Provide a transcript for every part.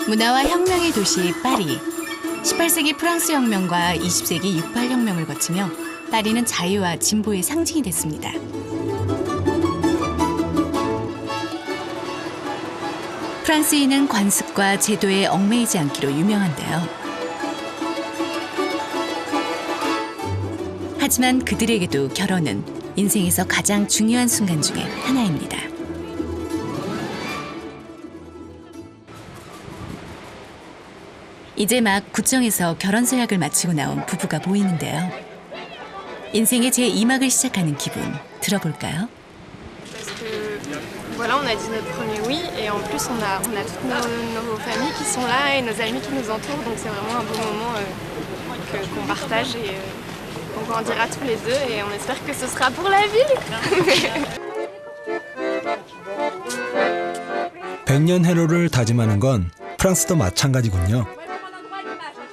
문화와 혁명의 도시 파리. 18세기 프랑스 혁명과 20세기 68 혁명을 거치며 파리는 자유와 진보의 상징이 됐습니다. 프랑스인은 관습과 제도에 얽매이지 않기로 유명한데요. 하지만 그들에게도 결혼은 인생에서 가장 중요한 순간 중에 하나입니다. 이제 막 구청에서 결혼 서약을 마치고 나온 부부가 보이는데요. 인생의 제2막을 시작하는 기분 들어볼까요? Voilà, on a dit notre premier oui et en plus on a toutes nos familles qui sont là et nos amis qui nous entourent, donc c'est vraiment un beau moment qu'on partage et on grandira tous les deux et on espère que ce sera pour la vie. 100년 해로를 다짐하는 건 프랑스도 마찬가지군요.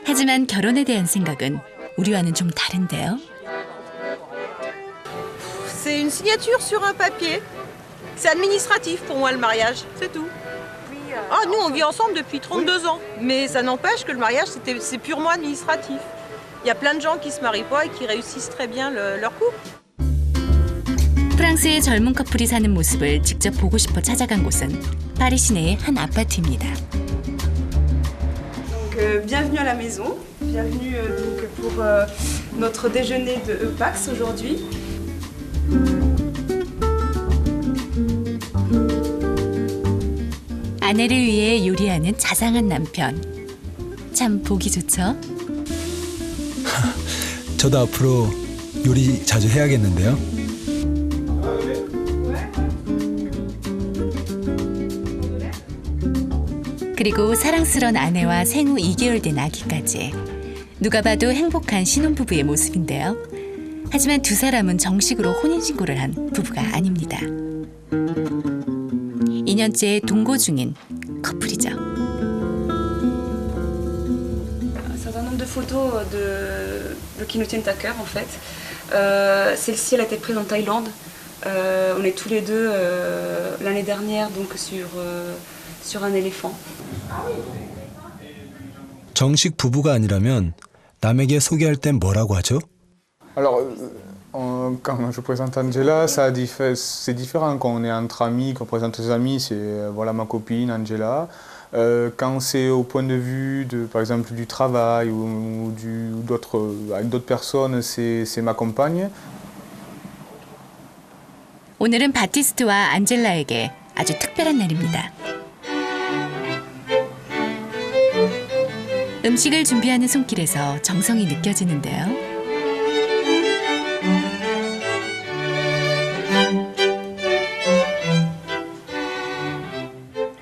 하지만 결혼에 대한 생각은 우리와는 좀 다른데요. C'est une signature sur un papier. C'est administratif pour moi le mariage, c'est tout. Ah, nous on vit ensemble depuis 32 ans, mais ça n'empêche que le mariage c'est purement administratif. Il y a plein de gens qui se marient pas et qui réussissent très bien leur couple. 프랑스의 젊은 커플이 사는 모습을 직접 보고 싶어 찾아간 곳은 파리 시내의 한 아파트입니다. Bienvenue à la maison, bienvenue donc pour notre déjeuner de Pax aujourd'hui. 아내를 위해 요리하는 자상한 남편. 참 보기 좋죠? 저도 앞으로 요리 자주 해야겠는데요. 그리고 사랑스런 아내와 생후 2개월 된 아기까지. 누가 봐도 행복한 신혼부부의 모습인데요. 하지만 두 사람은 정식으로 혼인신고를 한 부부가 아닙니다. 2년째 동거 중인 커플이죠. Un certain nombre de photos qui nous tiennent à cœur en fait. Celle-ci elle a été prise en Thaïlande. On est tous les deux l'année dernière donc sur un éléphant. 정식 부부가 아니라면 남에게 소개할 땐 뭐라고 하죠? Alors, quand je présente Angela, c'est différent quand on est entre amis, qu'on présente ses amis, c'est voilà ma copine Angela. Quand c'est au point de vue de, par exemple, du travail ou avec d'autres personnes, c'est ma compagne. 오늘은 바티스트와 안젤라에게 아주 특별한 날입니다. 음식을 준비하는 손길에서 정성이 느껴지는데요.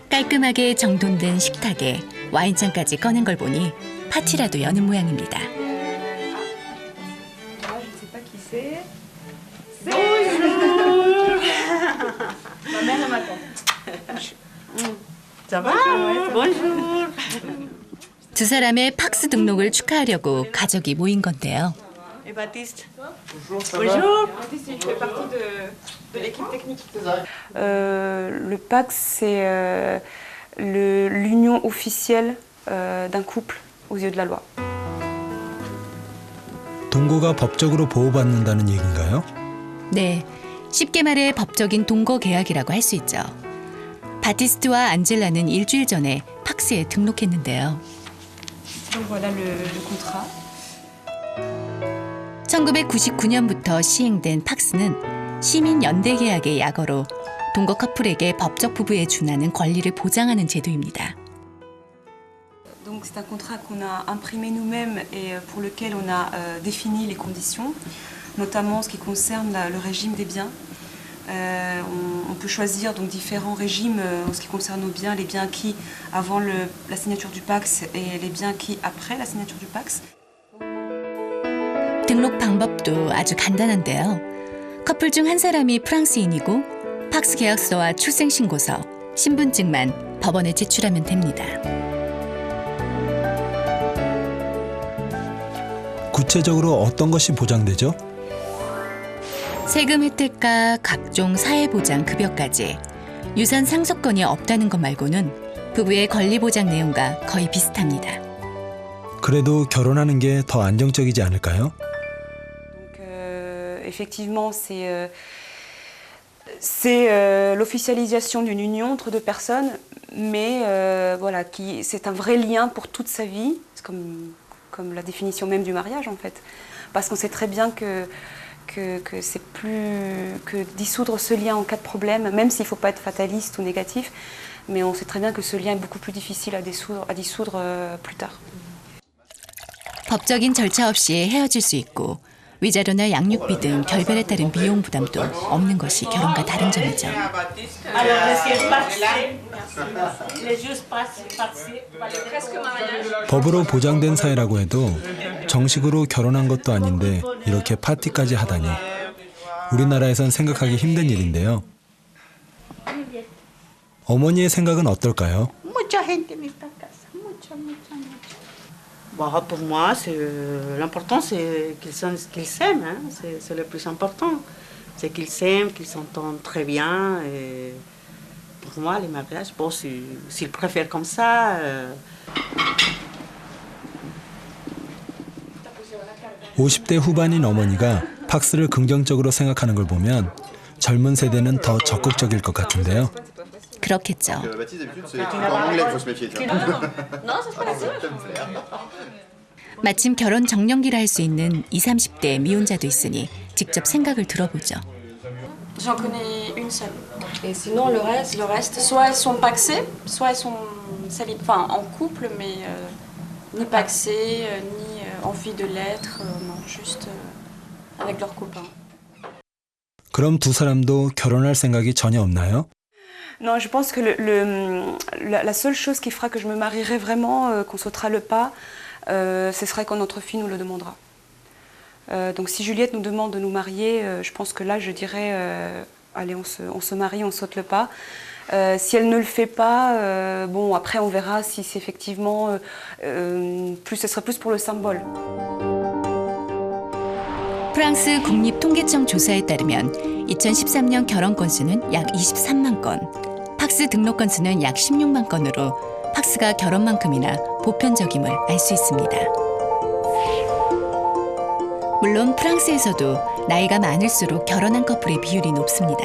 깔끔하게 정돈된 식탁에 와인잔까지 꺼낸 걸 보니 파티라도 여는 모양입니다. 두 사람의 팍스 등록을 축하하려고 가족이 모인 건데요. Baptiste. Bonjour. Baptiste il fait partie de l'équipe technique. Le Pax c'est l'union officielle d'un couple aux yeux de la loi. 동거가 법적으로 보호받는다는 얘기인가요? 네, 쉽게 말해 법적인 동거 계약이라고 할 수 있죠. 바티스트와 안젤라는 일주일 전에 팍스에 등록했는데요. Donc voilà le contrat. 1999년부터 시행된 팍스는 시민 연대 계약의 약어로 동거 커플에게 법적 부부에 준하는 권리를 보장하는 제도입니다. Donc c'est un contrat qu'on a imprimé nous-mêmes et pour lequel on a défini les conditions, notamment en ce qui concerne le régime des biens. On peut choisir donc différents régimes en ce qui concerne nos biens, les biens acquis avant la signature du Pax et les biens acquis après la signature du Pax. 등록 방법도 아주 간단한데요. 커플 중 한 사람이 프랑스인이고 팍스 계약서와 출생신고서, 신분증만 법원에 제출하면 됩니다. 구체적으로 어떤 것이 보장되죠? 세금 혜택과 각종 사회보장 급여까지 유산 상속권이 없다는 것 말고는 부부의 권리 보장 내용과 거의 비슷합니다. 그래도 결혼하는 게 더 안정적이지 않을까요? Donc, effectivement, c'est l'officialisation d'une union entre deux personnes, mais voilà, c'est un vrai lien pour toute sa vie, c'est comme la définition même du mariage en fait. Parce qu'on sait très bien que c'est plus que dissoudre ce lien en cas de problème, même s'il ne faut pas être fataliste ou négatif, mais on sait très bien que ce lien est beaucoup plus difficile à dissoudre plus tard. 법적인 절차 없이 헤어질 수 있고 위자료나 양육비 등 결별에 따른 비용 부담도 없는 것이 결혼과 다른 점이죠. 법으로 보장된 사회라고 해도 정식으로 결혼한 것도 아닌데 이렇게 파티까지 하다니 우리나라에선 생각하기 힘든 일인데요. 어머니의 생각은 어떨까요? Mucha gente en esta casa, mucha. Bon, pour moi, l'important c'est qu'ils s'aiment, hein. C'est le plus important. C'est qu'ils s'aiment, qu'ils s'entendent très bien. Et pour moi, les mariages, bon, s'ils préfèrent comme ça. 50대 후반인 어머니가 팍스를 긍정적으로 생각하는 걸 보면 젊은 세대는 더 적극적일 것 같은데요. 그렇겠죠. 마침 결혼 정년기라 할 수 있는 20, 30대 미혼자도 있으니 직접 생각을 들어보죠. J'en connais une seule. Et sinon, le reste, soit elles sont paxées, soit elles sont en couple, mais ni paxées, ni envie de l'être, non, juste avec leurs copains. 그럼 두 사람도 결혼할 생각이 전혀 없나요? Non, je pense que la seule chose qui fera que je me marierai vraiment, qu'on sautera le pas, ce serait quand notre fille nous le demandera. Donc si Juliette nous demande de nous marier, je pense que là je dirais allez on se marie, on saute le pas. Si elle ne le fait pas, bon après on verra si c'est effectivement ce serait plus pour le symbole. 프랑스 국립통계청 조사에 따르면 2013년 결혼 건수는 약 23만 건, 팍스 등록 건수는 약 16만 건으로 팍스가 결혼만큼이나 보편적임을 알 수 있습니다. 물론 프랑스에서도 나이가 많을수록 결혼한 커플의 비율이 높습니다.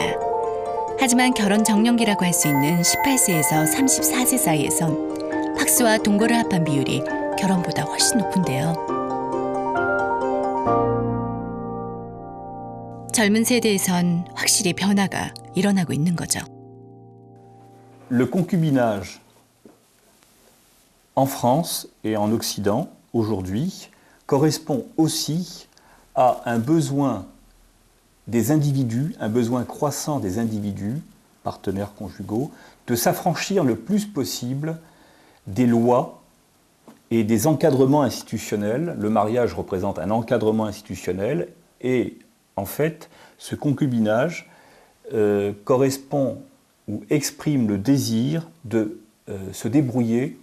하지만 결혼 정년기라고 할 수 있는 18세에서 34세 사이에선 팍스와 동거를 합한 비율이 결혼보다 훨씬 높은데요. 젊은 세대에선 확실히 변화가 일어나고 있는 거죠. Le concubinage en France et en Occident aujourd'hui correspond aussi à un besoin des individus, un besoin croissant des individus, partenaires conjugaux, de s'affranchir le plus possible des lois et des encadrements institutionnels. Le mariage représente un encadrement institutionnel et en fait, ce concubinage correspond ou exprime le désir de se débrouiller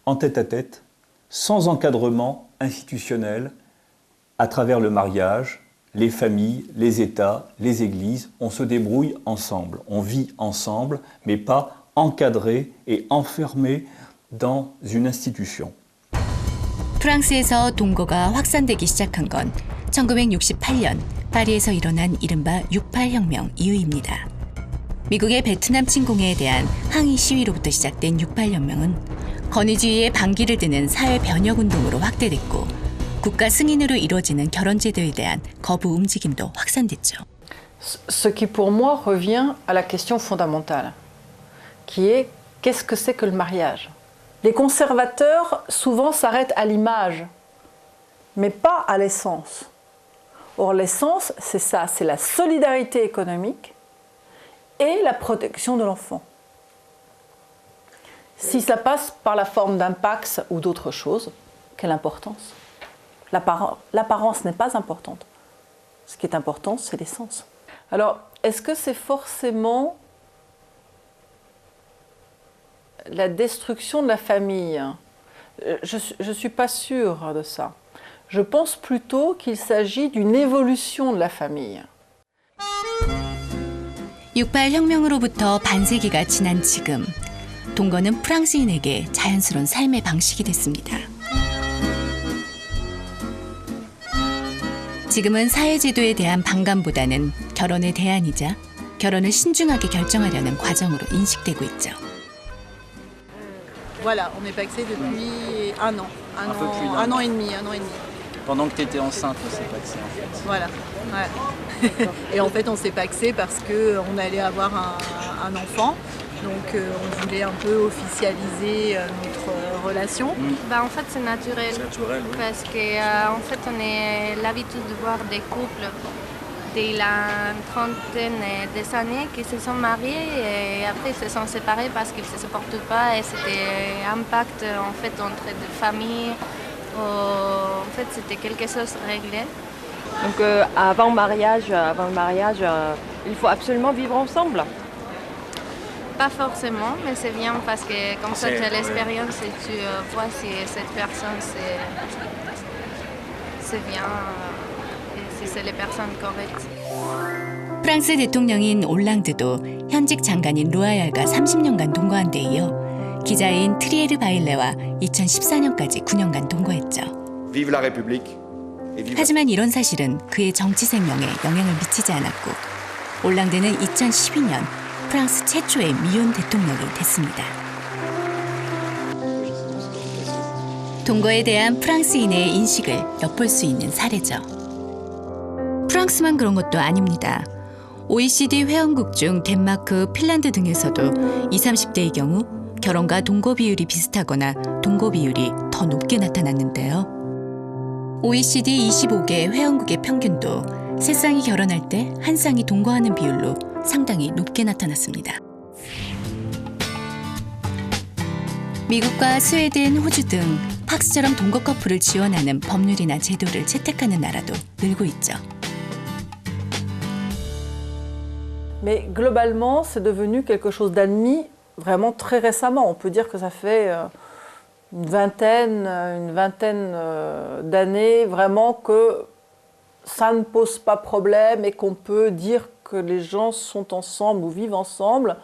en tête-à-tête, sans encadrement institutionnel, à travers le mariage, les familles, les États, les églises. On se débrouille ensemble, on vit ensemble, mais pas encadré et enfermé dans une institution. 프랑스에서 동거가 확산되기 시작한 건 1968년 파리에서 일어난 이른바 68혁명 이후입니다. 미국의 베트남 침공에 대한 항의 시위로부터 시작된 68혁명은 권위주의의 반기를 드는 사회 변혁 운동으로 확대됐고 국가 승인으로 이루어지는 결혼 제도에 대한 거부 움직임도 확산됐죠. Ce qui pour moi revient à la question fondamentale, qui est qu'est-ce que c'est que le mariage? Les conservateurs souvent s'arrêtent à l'image, mais pas à l'essence. Or l'essence, c'est ça, c'est la solidarité économique et la protection de l'enfant. Si ça passe par la forme d'un pax ou d'autre chose, quelle importance? L'apparence n'est pas importante. Ce qui est important, c'est l'essence. Alors, est-ce que c'est forcément la destruction de la famille? Je ne suis pas sûre de ça. Je pense plutôt qu'il s'agit d'une évolution de la famille. 68혁명으로부터 반세기가 지난 지금 동거는 프랑스인에게 자연스러운 삶의 방식이 됐습니다. 지금은 사회제도에 대한 반감보다는 결혼의 대안이자 결혼을 신중하게 결정하려는 과정으로 인식되고 있죠. Voilà, on est paxé depuis un an. Un peu plus d'un un an. an et demi. Pendant que tu étais enceinte, on s'est paxé en fait. Voilà. Ouais. Et en fait, on s'est paxé parce qu'on allait avoir un enfant. Donc, on voulait un peu officialiser notre relation. Bah, en fait, c'est naturel. C'est naturel, oui. Parce que en fait, on a l'habitude de voir des couples dès la trentaine des années qui se sont mariés et après ils se sont séparés parce qu'ils ne se supportent pas et c'était un pacte en fait entre deux familles. En fait, c'était quelque chose de réglé. Donc avant le mariage, il faut absolument vivre ensemble. Pas forcément, mais c'est bien parce que comme ça tu as l'expérience et tu vois si cette personne c'est bien et si c'est les personnes correctes. 프랑스 대통령인 올랑드도 현직 장관인 루아얄과 30년간 동거한 데 이어 기자인 트리에르 바일레와 2014년까지 9년간 동거했죠. Vive la République. Et vive 하지만 이런 사실은 그의 정치 생명에 영향을 미치지 않았고 올랑드는 2012년 프랑스 최초의 미혼 대통령이 됐습니다. 동거에 대한 프랑스인의 인식을 엿볼 수 있는 사례죠. 프랑스만 그런 것도 아닙니다. OECD 회원국 중 덴마크, 핀란드 등에서도 20, 30대의 경우 결혼과 동거 비율이 비슷하거나 동거 비율이 더 높게 나타났는데요. OECD 25개 회원국의 평균도 세 쌍이 결혼할 때 한 쌍이 동거하는 비율로 상당히 높게 나타났습니다. 미국과 스웨덴, 호주 등 팍스처럼 동거 커플을 지원하는 법률이나 제도를 채택하는 나라도 늘고 있죠. Mais globalement, c'est devenu quelque chose d'admis vraiment très récemment. On peut dire que ça fait une vingtaine d'années vraiment que ça ne pose pas problème et qu'on peut dire que les gens sont ensemble ou vivent ensemble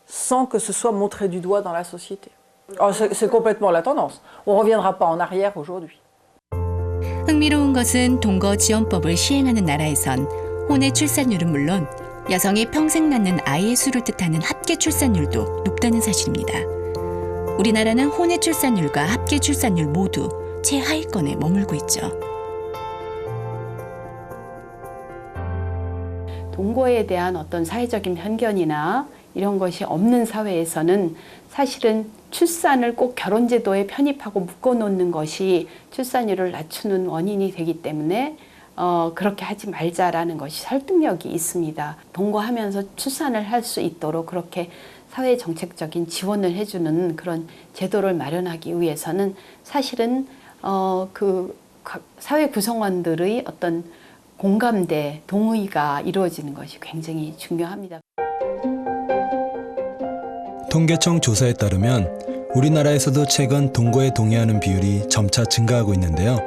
sans que ce soit montré du doigt dans la société. Alors, c'est complètement la tendance. On ne reviendra pas en arrière aujourd'hui. 흥미로운 것은 동거 지원법을 시행하는 나라에선 혼외 출산율은 물론 여성이 평생 낳는 아이의 수를 뜻하는 합계 출산율도 높다는 사실입니다. 우리나라는 혼외 출산율과 합계 출산율 모두 최하위권에 머물고 있죠. 동거에 대한 어떤 사회적인 편견이나 이런 것이 없는 사회에서는 사실은 출산을 꼭 결혼제도에 편입하고 묶어놓는 것이 출산율을 낮추는 원인이 되기 때문에 그렇게 하지 말자라는 것이 설득력이 있습니다. 동거하면서 출산을 할 수 있도록 그렇게 사회 정책적인 지원을 해주는 그런 제도를 마련하기 위해서는 사실은 그 사회 구성원들의 어떤 공감대, 동의가 이루어지는 것이 굉장히 중요합니다. 통계청 조사에 따르면 우리나라에서도 최근 동거에 동의하는 비율이 점차 증가하고 있는데요.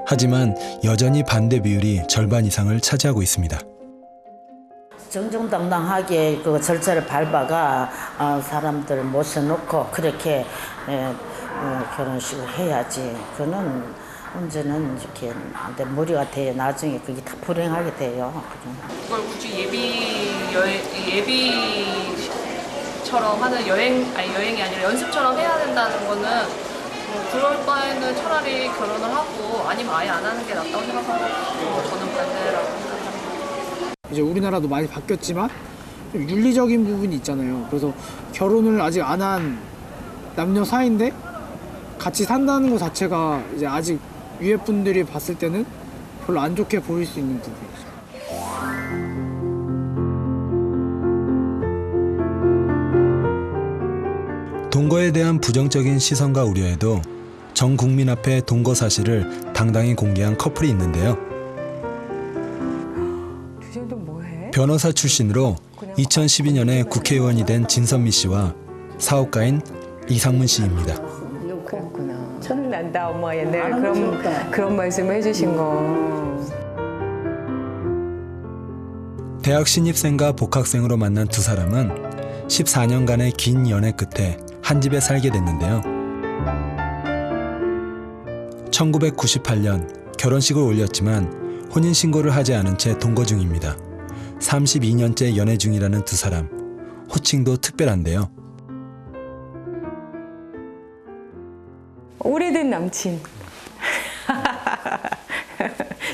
하지만 여전히 반대 비율이 절반 이상을 차지하고 있습니다. 정정당당하게 그 절차를 밟아가 사람들 모셔놓고 그렇게 결혼식을 해야지. 그거는 문제는 이렇게 내 무리가 돼요. 나중에 그게 다 불행하게 돼요. 그걸 굳이 예비처럼 하는 여행이 아니라 연습처럼 해야 된다는 거는 그럴 바에는 차라리 결혼을 하고 아니면 아예 안 하는 게 낫다고 생각하고 저는 반대라고 생각합니다. 이제 우리나라도 많이 바뀌었지만 좀 윤리적인 부분이 있잖아요. 그래서 결혼을 아직 안 한 남녀 사이인데 같이 산다는 것 자체가 이제 아직 위에 분들이 봤을 때는 별로 안 좋게 보일 수 있는 부분이죠. 동거에 대한 부정적인 시선과 우려에도 전 국민 앞에 동거 사실을 당당히 공개한 커플이 있는데요. 변호사 출신으로 2012년에 국회의원이 된 진선미 씨와 사업가인 이상문 씨입니다. 난다 엄마 옛날에 그런 말씀을 해주신 거. 대학 신입생과 복학생으로 만난 두 사람은 14년간의 긴 연애 끝에 한 집에 살게 됐는데요. 1998년 결혼식을 올렸지만 혼인신고를 하지 않은 채 동거 중입니다. 32년째 연애 중이라는 두 사람. 호칭도 특별한데요. 오래된 남친.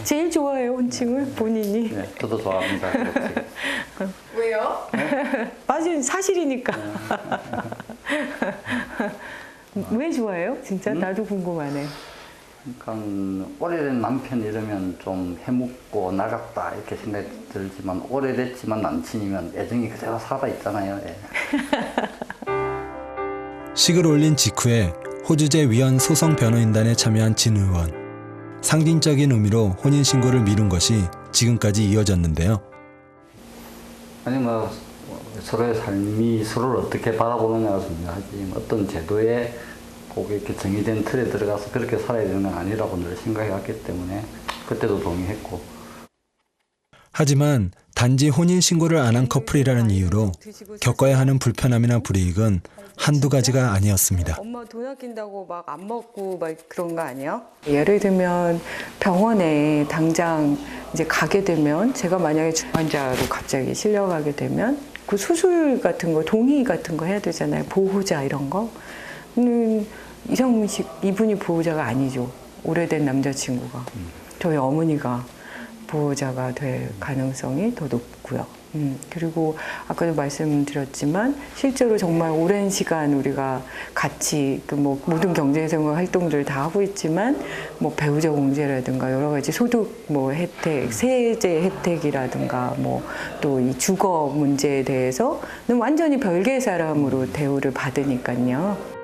제일 좋아해요, 혼칭을 본인이. 네, 저도 좋아합니다. 왜요? 맞은 사실이니까. 왜 좋아해요? 진짜 나도 궁금하네. 그러니까 오래된 남편 이러면 좀 해묵고 나갑다 이렇게 생각이 들지만 오래됐지만 남친이면 애정이 그대로 살아 있잖아요. 예. 식을 올린 직후에 호주제 위헌 소송 변호인단에 참여한 진 의원. 상징적인 의미로 혼인신고를 미룬 것이 지금까지 이어졌는데요. 아니 뭐 서로의 삶이 서로를 어떻게 바라보느냐가 중요하지 어떤 제도에 꼭 이렇게 정의된 틀에 들어가서 그렇게 살아야 되는 건 아니라고 늘 생각해왔기 때문에 그때도 동의했고. 하지만 단지 혼인신고를 안 한 커플이라는 이유로 겪어야 하는 불편함이나 불이익은 한두 가지가 아니었습니다. 엄마 돈 아낀다고 막 안 먹고 막 그런 거 아니에요? 예를 들면 병원에 당장 이제 가게 되면 제가 만약에 환자로 갑자기 실려가게 되면 그 수술 같은 거 동의 같은 거 해야 되잖아요. 보호자 이런 거. 이상식 이분이 보호자가 아니죠. 오래된 남자친구가. 저희 어머니가 보호자가 될 가능성이 더 높고요. 그리고 아까도 말씀드렸지만 실제로 정말 오랜 시간 우리가 같이 그 뭐 모든 경제생활 활동들을 다 하고 있지만 뭐 배우자 공제라든가 여러 가지 소득 뭐 혜택, 세제 혜택이라든가 뭐 또 이 주거 문제에 대해서는 완전히 별개의 사람으로 대우를 받으니까요.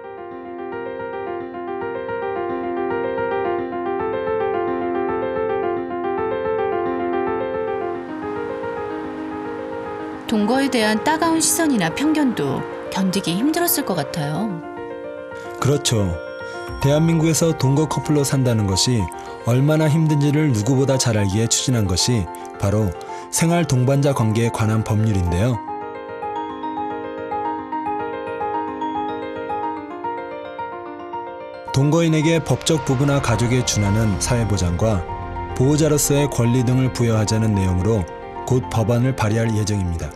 동거에 대한 따가운 시선이나 편견도 견디기 힘들었을 것 같아요. 그렇죠. 대한민국에서 동거 커플로 산다는 것이 얼마나 힘든지를 누구보다 잘 알기에 추진한 것이 바로 생활 동반자 관계에 관한 법률인데요. 동거인에게 법적 부부나 가족에 준하는 사회보장과 보호자로서의 권리 등을 부여하자는 내용으로 곧 법안을 발의할 예정입니다.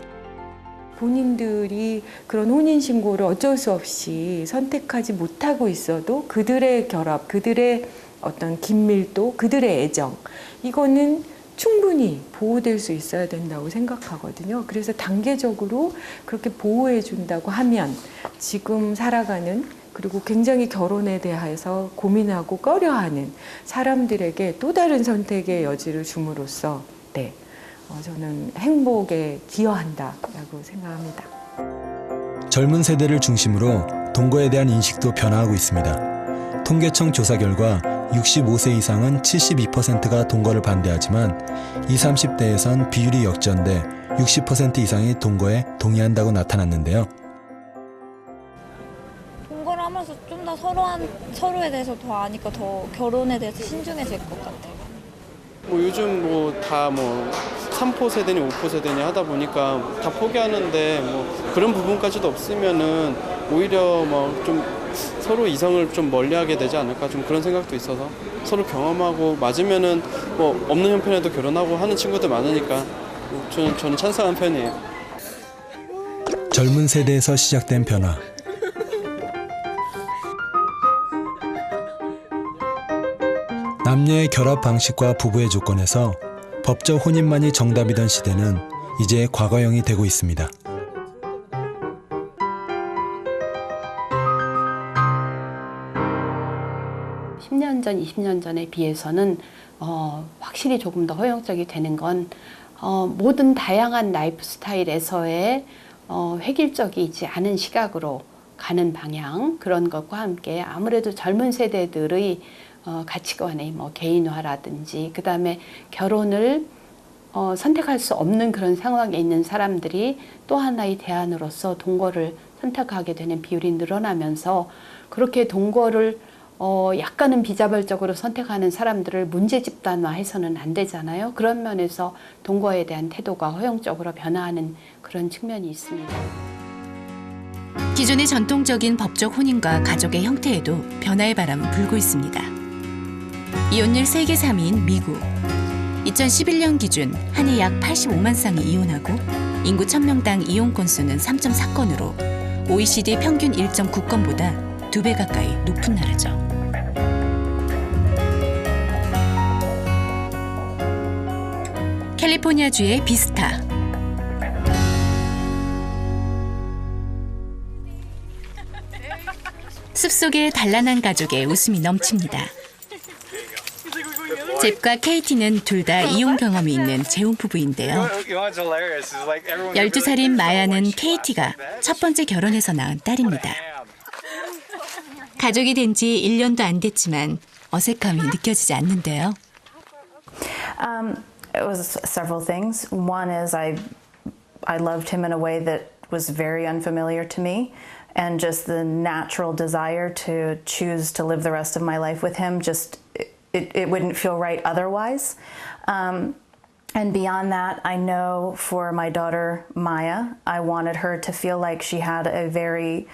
본인들이 그런 혼인신고를 어쩔 수 없이 선택하지 못하고 있어도 그들의 결합, 그들의 어떤 긴밀도, 그들의 애정 이거는 충분히 보호될 수 있어야 된다고 생각하거든요. 그래서 단계적으로 그렇게 보호해 준다고 하면 지금 살아가는 그리고 굉장히 결혼에 대해서 고민하고 꺼려하는 사람들에게 또 다른 선택의 여지를 줌으로써 저는 행복에 기여한다라고 생각합니다. 젊은 세대를 중심으로 동거에 대한 인식도 변화하고 있습니다. 통계청 조사 결과 65세 이상은 72%가 동거를 반대하지만 20, 30대에선 비율이 역전돼 60% 이상이 동거에 동의한다고 나타났는데요. 동거를 하면서 좀 더 서로에 대해서 더 아니까 더 결혼에 대해서 신중해질 것 같아요. 뭐 요즘 뭐 다 뭐 3포 세대니 5포 세대니 하다 보니까 다 포기하는데 뭐 그런 부분까지도 없으면은 오히려 뭐 좀 서로 이성을 좀 멀리하게 되지 않을까 좀 그런 생각도 있어서 서로 경험하고 맞으면은 뭐 없는 형편에도 결혼하고 하는 친구들 많으니까 저는 찬성한 편이에요. 젊은 세대에서 시작된 변화. 남녀의 결합 방식과 부부의 조건에서 법적 혼인만이 정답이던 시대는 이제 과거형이 되고 있습니다. 10년 전, 20년 전에 비해서는 확실히 조금 더 허용적이 되는 건 모든 다양한 라이프 스타일에서의 획일적이지 않은 시각으로 가는 방향 그런 것과 함께 아무래도 젊은 세대들의 가치관의 뭐 개인화라든지 그 다음에 결혼을 선택할 수 없는 그런 상황에 있는 사람들이 또 하나의 대안으로서 동거를 선택하게 되는 비율이 늘어나면서 그렇게 동거를 약간은 비자발적으로 선택하는 사람들을 문제 집단화해서는 안 되잖아요. 그런 면에서 동거에 대한 태도가 허용적으로 변화하는 그런 측면이 있습니다. 기존의 전통적인 법적 혼인과 가족의 형태에도 변화의 바람은 불고 있습니다. 이혼율 세계 3위인 미국. 2011년 기준 한 해 약 85만 쌍이 이혼하고 인구 1000명당 이혼 건수는 3.4건으로 OECD 평균 1.9건보다 2배 가까이 높은 나라죠. 캘리포니아주의 비스타. 숲속의 단란한 가족의 웃음이 넘칩니다. 잽과 케이티는 둘 다 이혼 경험이 있는 재혼 부부인데요. 12살인 마야는 케이티가 첫 번째 결혼해서 낳은 딸입니다. 가족이 된 지 1년도 안 됐지만 어색함이 느껴지지 않는데요. It was several things. One is I loved him in a way that was very unfamiliar to me. And just the natural desire to choose to live the rest of my life with him, just it wouldn't feel right otherwise. And beyond that, I know for my daughter Maya, I wanted her to feel like she had a very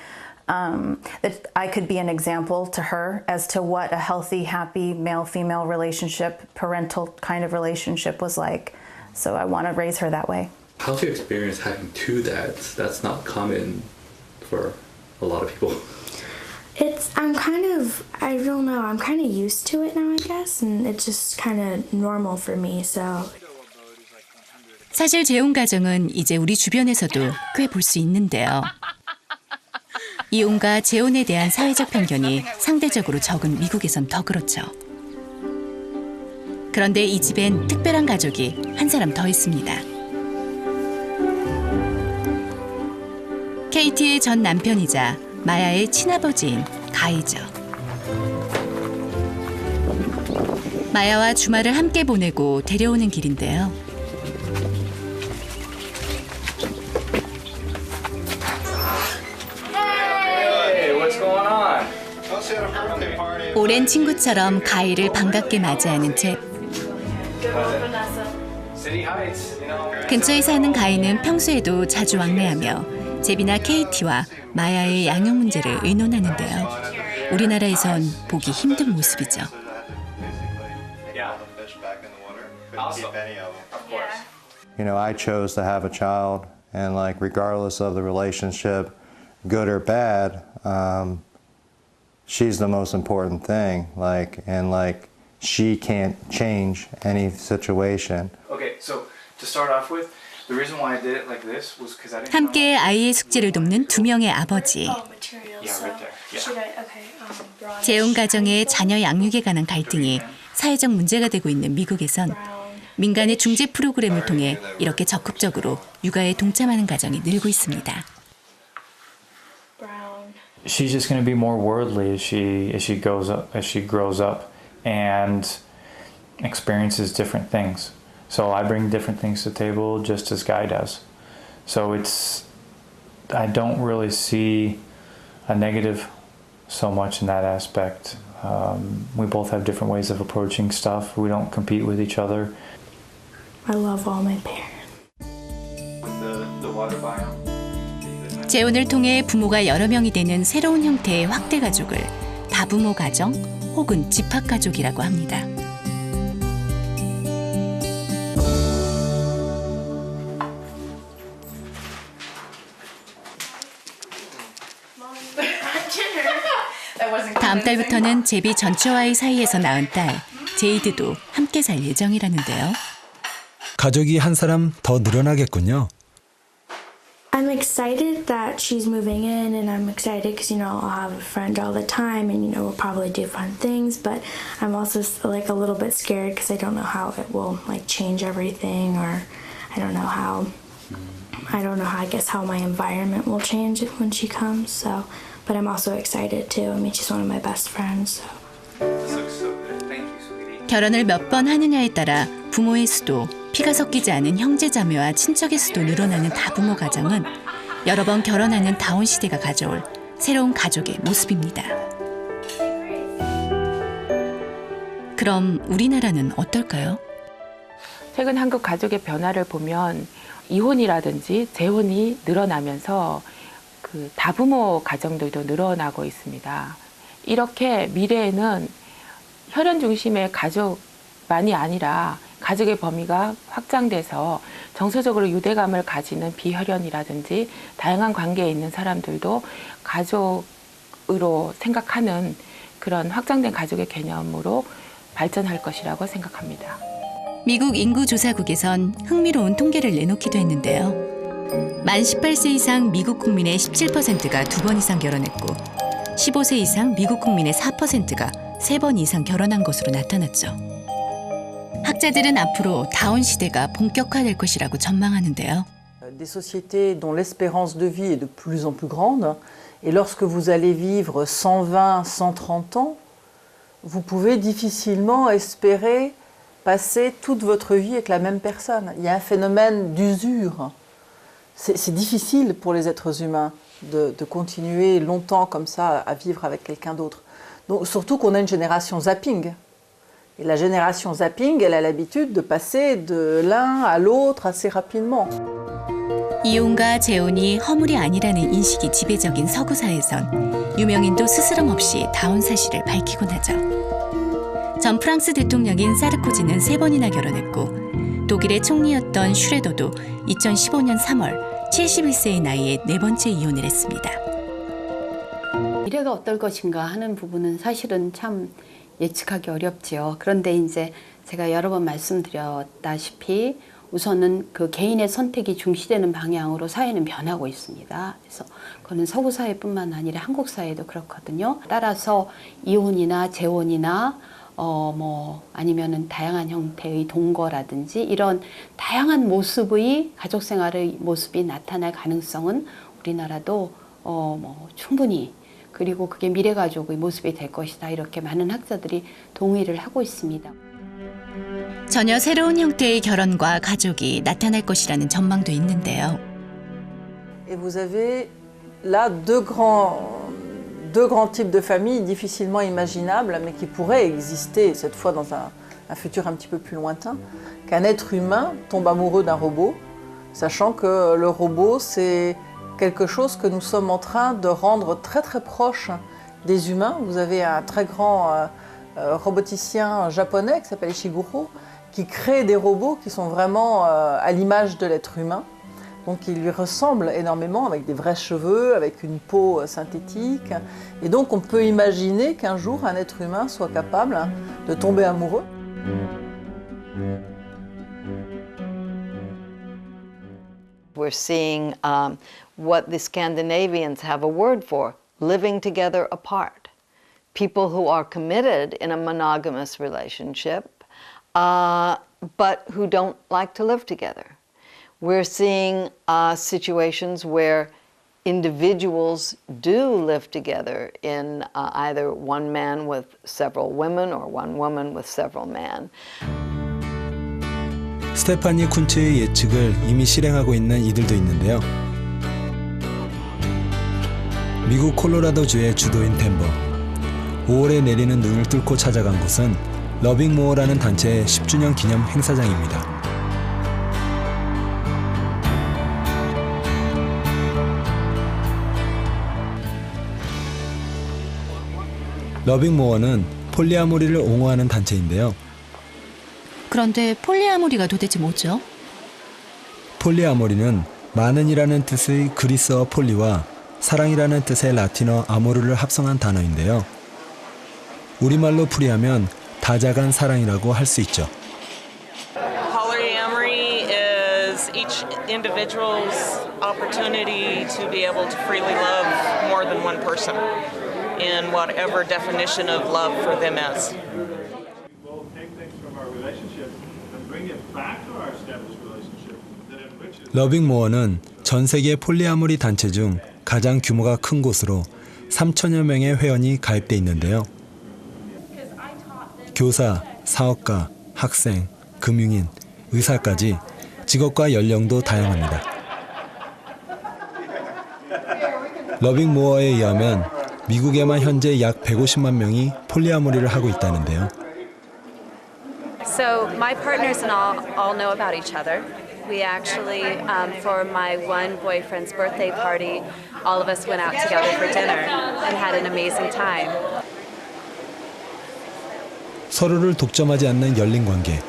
that I could be an example to her as to what a healthy, happy male-female relationship, parental kind of relationship was like. So I want to raise her that way. How's your experience having two dads? That's not common for a lot of people. I'm kind of used to it now, I guess, and it's just kind of normal for me, so. 사실 재혼 가정은 이제 우리 주변에서도 꽤 볼 수 있는데요. 이혼과 재혼에 대한 사회적 편견이 상대적으로 적은 미국에선 더 그렇죠. 그런데 이 집엔 특별한 가족이 한 사람 더 있습니다. 케이티의 전 남편이자 마야의 친아버지인 가이죠. 마야와 주말을 함께 보내고 데려오는 길인데요. 오랜 친구처럼 가이를 반갑게 맞이하는 잽. 근처에 사는 가이는 평소에도 자주 왕래하며 잽이나 케이티와 마야의 양육 문제를 의논하는데요. 우리나라에선 보기 힘든 모습이죠. You know, I chose to have a child, and like regardless of the relationship, good or bad, she's the most important thing. Like she can't change any situation. Okay, so to start off with, the reason why I did it like this was because I didn't. 함께 아이의 숙제를 돕는 두 명의 아버지. 재혼 가정의 자녀 양육에 관한 갈등이 사회적 문제가 되고 있는 미국에선 민간의 중재 프로그램을 통해 이렇게 적극적으로 육아에 동참하는 가정이 늘고 있습니다. She's just going to be more worldly as she grows up and experiences different things. So I bring different things to the table just as Guy does. So I don't really see a negative so much in that aspect. We both have different ways of approaching stuff. We don't compete with each other. I love all my parents. The water biome. 재혼을 통해 부모가 여러 명이 되는 새로운 형태의 확대 가족을 다부모 가정 혹은 집합 가족이라고 합니다. 다음 달부터는 제비 전체와의 사이에서 낳은 딸 제이드도 함께 살 예정이라는데요. 가족이 한 사람 더 늘어나겠군요. I'm excited that she's moving in, and I'm excited because, I'll have a friend all the time, and, we'll probably do fun things, but I'm also, like, a little bit scared because I don't know how it will, like, change everything, or I don't know how, I guess, how my environment will change when she comes, so, but I'm also excited, too. I mean, she's one of my best friends, so. 결혼을 몇 번 하느냐에 따라 부모의 수도, 피가 섞이지 않은 형제자매와 친척의 수도 늘어나는 다부모 가정은 여러 번 결혼하는 다운 시대가 가져올 새로운 가족의 모습입니다. 그럼 우리나라는 어떨까요? 최근 한국 가족의 변화를 보면 이혼이라든지 재혼이 늘어나면서 그 다부모 가정들도 늘어나고 있습니다. 이렇게 미래에는 혈연 중심의 가족만이 아니라 가족의 범위가 확장돼서 정서적으로 유대감을 가지는 비혈연이라든지 다양한 관계에 있는 사람들도 가족으로 생각하는 그런 확장된 가족의 개념으로 발전할 것이라고 생각합니다. 미국 인구조사국에선 흥미로운 통계를 내놓기도 했는데요. 만 18세 이상 미국 국민의 17%가 2번 이상 결혼했고 15세 이상 미국 국민의 4%가 3번 이상 결혼한 것으로 나타났죠. 학자들은 앞으로 다운 시대가 본격화될 것이라고 전망하는데요. Des sociétés dont l'espérance de vie est de plus en plus grande, et lorsque vous allez vivre 120, 130 ans, vous pouvez difficilement espérer passer toute votre vie avec la même personne. Il y a un phénomène d'usure. C'est difficile pour les êtres humains de continuer longtemps comme ça à vivre avec quelqu'un d'autre. Donc, surtout qu'on a une génération zapping. Et la génération zapping, elle a l'habitude de passer de l'un à l'autre assez rapidement. 이혼과 재혼이 허물이 아니라는 인식이 지배적인 서구 사회에선 유명인도 스스럼 없이 다운 사실을 밝히곤 하죠. 전 프랑스 대통령인 사르코지는 3번이나 결혼했고 독일의 총리였던 슈레더도 2015년 3월 71세의 나이에 4번째 이혼을 했습니다. 미래가 어떨 것인가 하는 부분은 사실은 참 예측하기 어렵지요. 그런데 이제 제가 여러 번 말씀드렸다시피 우선은 그 개인의 선택이 중시되는 방향으로 사회는 변하고 있습니다. 그래서 그거는 서구 사회뿐만 아니라 한국 사회도 그렇거든요. 따라서 이혼이나 재혼이나 아니면은 다양한 형태의 동거라든지 이런 다양한 모습의 가족 생활의 모습이 나타날 가능성은 우리나라도 충분히 그리고 그게 미래 가족의 모습이 될 것이다. 이렇게 많은 학자들이 동의를 하고 있습니다. 전혀 새로운 형태의 결혼과 가족이 나타날 것이라는 전망도 있는데요. Et vous avez là deux grands types de familles difficilement imaginables, mais qui pourraient exister cette fois dans un futur un petit peu plus lointain. Qu'un être humain tombe amoureux d'un robot, sachant que le robot c'est quelque chose que nous sommes en train de rendre très très proche des humains. Vous avez un très grand roboticien japonais qui s'appelle Ishiguro, qui crée des robots qui sont vraiment à l'image de l'être humain. Donc il lui ressemble énormément avec des vrais cheveux, avec une peau synthétique. Et donc on peut imaginer qu'un jour un être humain soit capable de tomber amoureux. We're seeing what the Scandinavians have a word for, living together apart. People who are committed in a monogamous relationship, but who don't like to live together. We're seeing situations where individuals do live together in either one man with several women or one woman with several men. 스테파니 쿤츠의 예측을 이미 실행하고 있는 이들도 있는데요. 미국 콜로라도주의 주도인 덴버. 5월에 내리는 눈을 뚫고 찾아간 곳은 러빙모어라는 단체의 10주년 기념 행사장입니다. 러빙모어는 폴리아모리를 옹호하는 단체인데요. 그런데 폴리아모리가 도대체 뭐죠? 폴리아모리는 많은이라는 뜻의 그리스어 폴리와 사랑이라는 뜻의 라틴어 아모르를 합성한 단어인데요. 우리말로 풀이하면 다자간 사랑이라고 할 수 있죠. Polyamory is each individual's opportunity to be able to freely love more than one person in whatever definition of love for them is. 러빙모어는 전 세계 폴리아모리 단체 중 가장 규모가 큰 곳으로 3천여 명의 회원이 가입돼 있는데요. 교사, 사업가, 학생, 금융인, 의사까지 직업과 연령도 다양합니다. 러빙모어에 의하면 미국에만 현재 약 150만 명이 폴리아모리를 하고 있다는데요. So my partners and all know about each other. We actually, for my one boyfriend's birthday party, all of us went out together for dinner and had an amazing time. 서로를 독점하지 않는 열린 관계.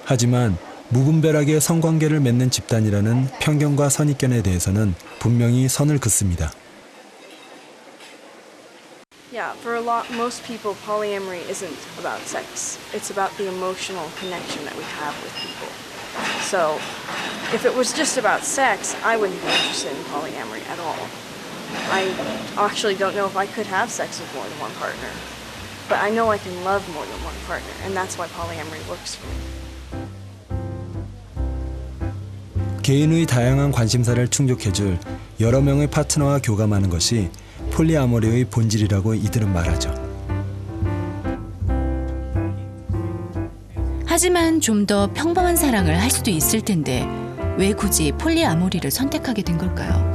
하지만 무분별하게 성관계를 맺는 집단이라는 편견과 선입견에 대해서는 분명히 선을 긋습니다. Yeah, for most people, polyamory isn't about sex. It's about the emotional connection that we have with people. So, if it was just about sex, I wouldn't be interested in polyamory at all. I actually don't know if I could have sex with more than one partner. But I know I can love more than one partner, and that's why polyamory works for me. 개인의 다양한 관심사를 충족해줄 여러 명의 파트너와 교감하는 것이 폴리아모리의 본질이라고 이들은 말하죠. 하지만 좀 더 평범한 사랑을 할 수도 있을 텐데 왜 굳이 폴리아모리를 선택하게 된 걸까요?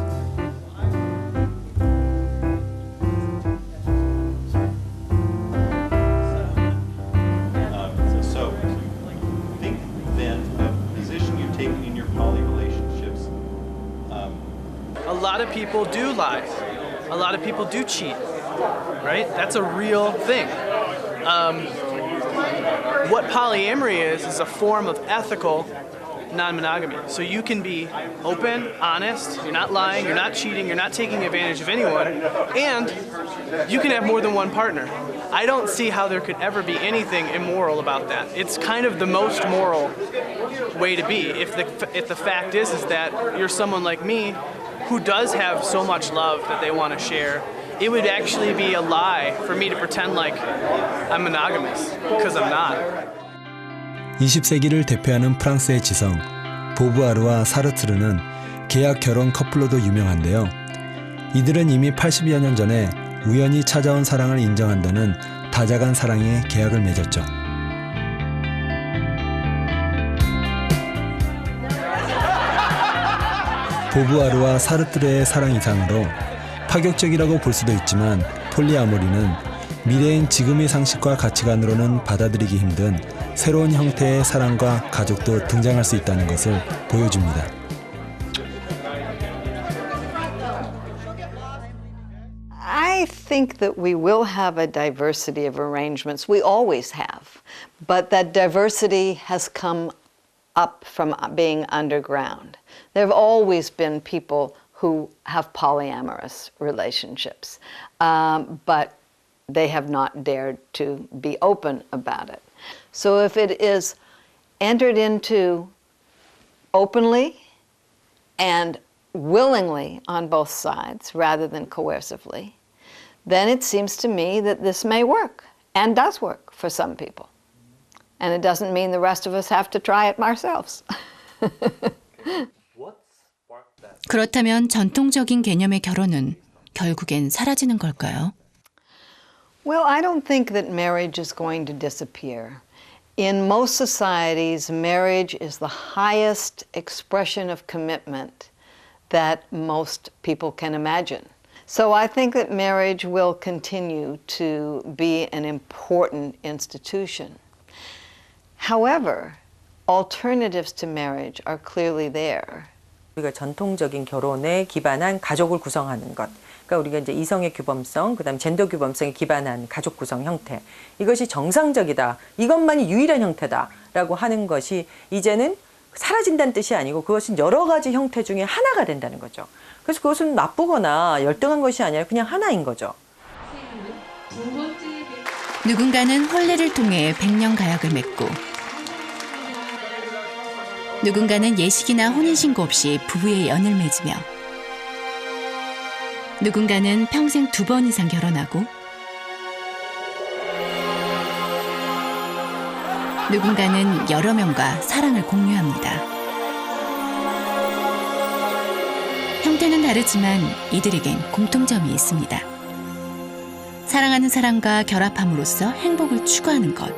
A lot of people do lie. A lot of people do cheat, right? That's a real thing. What polyamory is a form of ethical non-monogamy. So you can be open, honest, you're not lying, you're not cheating, you're not taking advantage of anyone, and you can have more than one partner. I don't see how there could ever be anything immoral about that. It's kind of the most moral way to be. If the fact is that you're someone like me who does have so much love that they want to share, it would actually be a lie for me to pretend like I'm monogamous, because I'm not. 20세기를 대표하는 프랑스의 지성, 보부아르와 사르트르는 계약 결혼 커플로도 유명한데요. 이들은 이미 80여 년 전에 우연히 찾아온 사랑을 인정한다는 다자간 사랑의 계약을 맺었죠. 보부아르와 사르트르의 사랑 이상으로 파격적이라고 볼 수도 있지만 폴리아모리는 미래인 지금의 상식과 가치관으로는 받아들이기 힘든 새로운 형태의 사랑과 가족도 등장할 수 있다는 것을 보여줍니다. I think that we will have a diversity of arrangements. We always have. But that diversity has come up from being underground. There have always been people who have polyamorous relationships, but they have not dared to be open about it. So if it is entered into openly and willingly on both sides rather than coercively, then it seems to me that this may work and does work for some people. And it doesn't mean the rest of us have to try it ourselves. 그렇다면 전통적인 개념의 결혼은 결국엔 사라지는 걸까요? Well, I don't think that marriage is going to disappear. In most societies, marriage is the highest expression of commitment that most people can imagine. So I think that marriage will continue to be an important institution. However, alternatives to marriage are clearly there. 우리가 전통적인 결혼에 기반한 가족을 구성하는 것. 그러니까 우리가 이제 이성의 규범성, 그다음 젠더 규범성에 기반한 가족 구성 형태. 이것이 정상적이다. 이것만이 유일한 형태다라고 하는 것이 이제는 사라진다는 뜻이 아니고 그것은 여러 가지 형태 중에 하나가 된다는 거죠. 그래서 그것은 나쁘거나 열등한 것이 아니라 그냥 하나인 거죠. 누군가는 혼례를 통해 백년 가약을 맺고 누군가는 예식이나 혼인신고 없이 부부의 연을 맺으며 누군가는 평생 2번 이상 결혼하고 누군가는 여러 명과 사랑을 공유합니다. 형태는 다르지만 이들에겐 공통점이 있습니다. 사랑하는 사람과 결합함으로써 행복을 추구하는 것.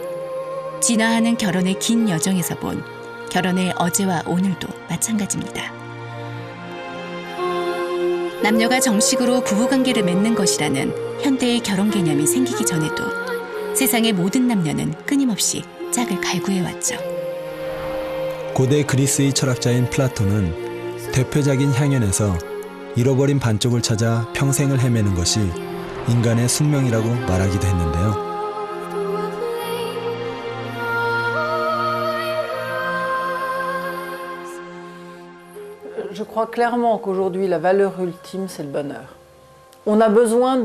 진화하는 결혼의 긴 여정에서 본 결혼의 어제와 오늘도 마찬가지입니다. 남녀가 정식으로 부부관계를 맺는 것이라는 현대의 결혼 개념이 생기기 전에도 세상의 모든 남녀는 끊임없이 짝을 갈구해왔죠. 고대 그리스의 철학자인 플라톤은 대표적인 향연에서 잃어버린 반쪽을 찾아 평생을 헤매는 것이 인간의 숙명이라고 말하기도 했는데요. Je crois clairement qu'aujourd'hui, la valeur ultime, c'est le bonheur. On a besoin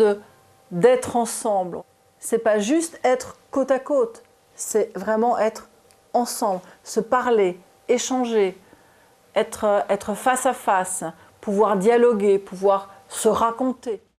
d'être ensemble. C'est pas juste être côte à côte, c'est vraiment être ensemble, se parler, échanger, être face à face, pouvoir dialoguer, pouvoir se raconter.